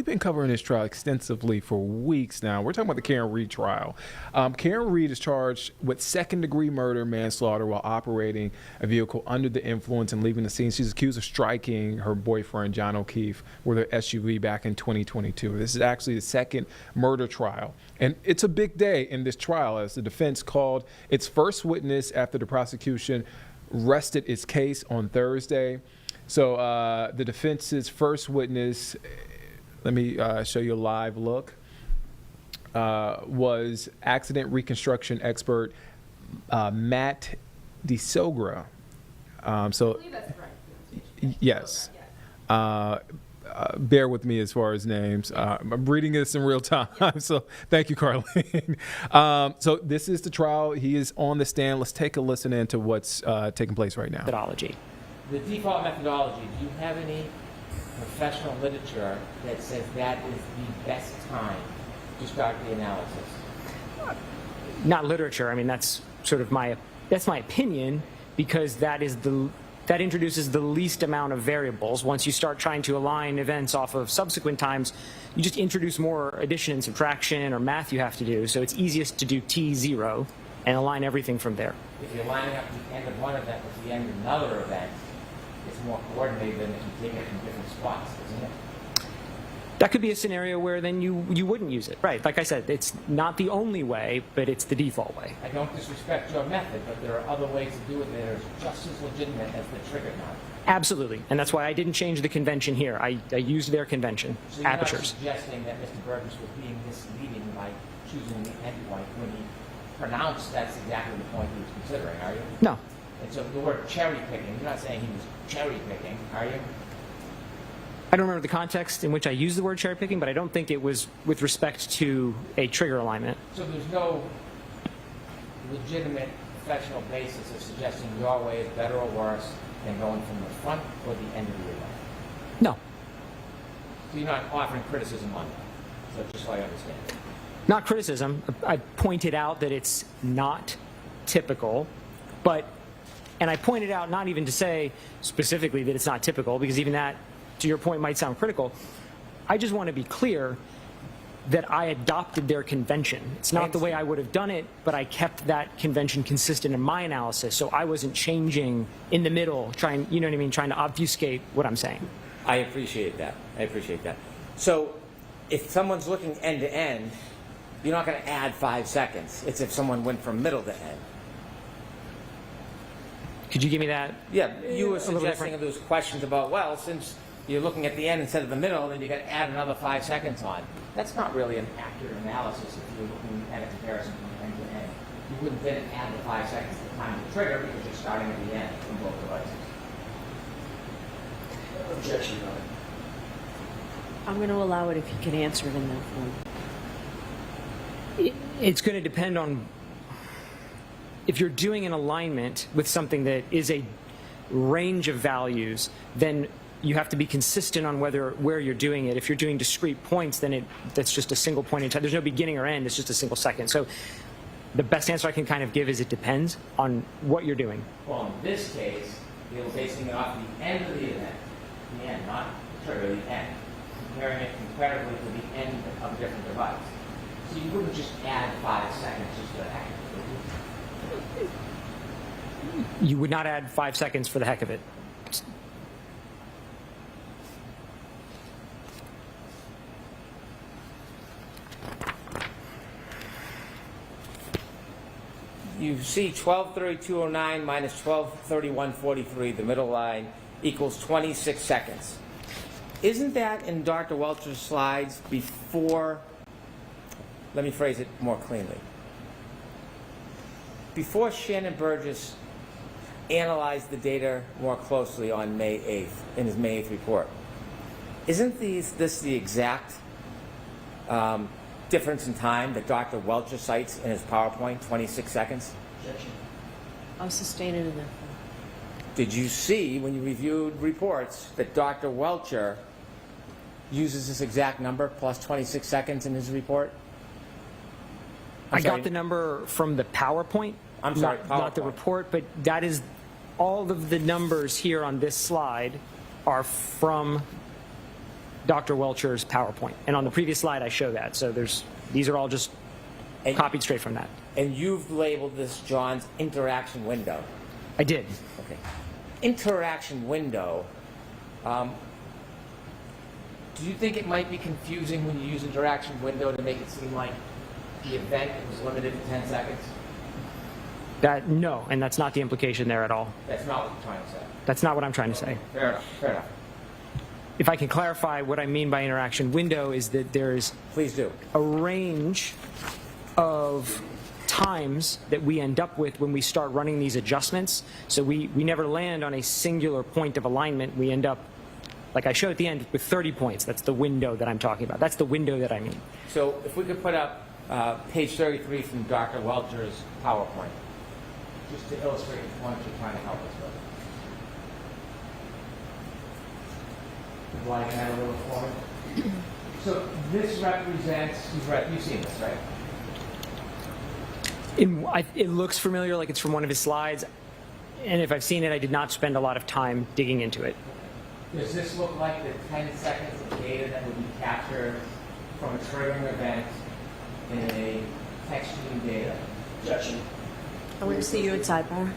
We've been covering this trial extensively for weeks now. We're talking about the Karen Reed trial. Karen Reed is charged with second-degree murder, manslaughter while operating a vehicle under the influence and leaving the scene. She's accused of striking her boyfriend, John O'Keefe, with her SUV back in 2022. This is actually the second murder trial. And it's a big day in this trial as the defense called its first witness after the prosecution rested its case on Thursday. So the defense's first witness, let me show you a live look, was accident reconstruction expert Matt DeSogra. I believe that's right. Yes. Bear with me as far as names. I'm reading this in real time, so thank you, Carlene. So this is the trial. He is on the stand. Let's take a listen into what's taking place right now. Methodology. The default methodology, do you have any professional literature that says that is the best time to start the analysis? Not literature. I mean, that's sort of my opinion, because that introduces the least amount of variables. Once you start trying to align events off of subsequent times, you just introduce more addition and subtraction or math you have to do. So it's easiest to do T0 and align everything from there. If you're lining up the end of one event with the end of another event, it's more coordinated than if you take it from different spots, isn't it? That could be a scenario where then you wouldn't use it. Right. Like I said, it's not the only way, but it's the default way. I don't disrespect your method, but there are other ways to do it that are just as legitimate as the trigger knot. Absolutely. And that's why I didn't change the convention here. I used their convention, so you're apertures. Not suggesting that Mr. Burgess was being misleading by choosing the end point when he pronounced that's exactly the point he was considering, are you? No. And so the word cherry picking, you're not saying he was cherry picking, are you? I don't remember the context in which I used the word cherry picking, but I don't think it was with respect to a trigger alignment. So there's no legitimate professional basis of suggesting your way is better or worse than going from the front or the end of the event? No. So you're not offering criticism on that, so just so I understand. Not criticism. I pointed out that it's not typical, and I pointed out not even to say specifically that it's not typical, because even that, to your point, might sound critical. I just want to be clear that I adopted their convention. It's not the way I would have done it, but I kept that convention consistent in my analysis, so I wasn't changing in the middle, trying to obfuscate what I'm saying. I appreciate that. So if someone's looking end to end, you're not going to add 5 seconds. It's if someone went from middle to end. Could you give me that? Yeah, you were suggesting those questions about, well, since you're looking at the end instead of the middle, then you got to add another 5 seconds on. That's not really an accurate analysis if you're looking at a comparison from end to end. You wouldn't then add the 5 seconds to the time of the trigger because you're starting at the end from both devices. Objection, Your Honor. I'm going to allow it if you can answer it in that form. It's going to depend on if you're doing an alignment with something that is a range of values, then you have to be consistent on where you're doing it. If you're doing discrete points, then that's just a single point in time. There's no beginning or end. It's just a single second. So the best answer I can kind of give is it depends on what you're doing. Well, in this case, you're basing it off the end of the event, the end, not the trigger, the end, comparing it comparatively to the end of a different device. So you wouldn't just add 5 seconds just to act. You would not add 5 seconds for the heck of it. You see 12:32:09 minus 12:31:43, the middle line, equals 26 seconds. Isn't that in Dr. Welcher's slides before, let me phrase it more cleanly, before Shannon Burgess analyzed the data more closely on May 8th, in his May 8th report? Isn't this the exact difference in time that Dr. Welcher cites in his PowerPoint, 26 seconds? Objection. I'll sustain it in that form. Did you see, when you reviewed reports, that Dr. Welcher uses this exact number, plus 26 seconds in his report? I got the number from the PowerPoint. I'm sorry, not the PowerPoint. report, but that is all of the numbers here on this slide are from Dr. Welcher's PowerPoint. And on the previous slide, I show that. So these are all just And- copied straight from that. And you've labeled this John's interaction window. I did. Okay. Interaction window. Do you think it might be confusing when you use interaction window to make it seem like the event was limited to 10 seconds? No, and that's not the implication there at all. That's not what you're trying to say. That's not what I'm trying to say. Fair enough. Fair enough. If I can clarify what I mean by interaction window is that there's Please do. a range of times that we end up with when we start running these adjustments. So we never land on a singular point of alignment. We end up, like I showed at the end, with 30 points. That's the window that I'm talking about. That's the window that I mean. So if we could put up page 33 from Dr. Welcher's PowerPoint, just to illustrate the point you're trying to help us with. Widen that a little for me. So this represents, you've seen this, right? It looks familiar, like it's from one of his slides. And if I've seen it, I did not spend a lot of time digging into it. Does this look like the 10 seconds of data that would be captured from a triggering event in a text stream data? I want to see you at sidebar.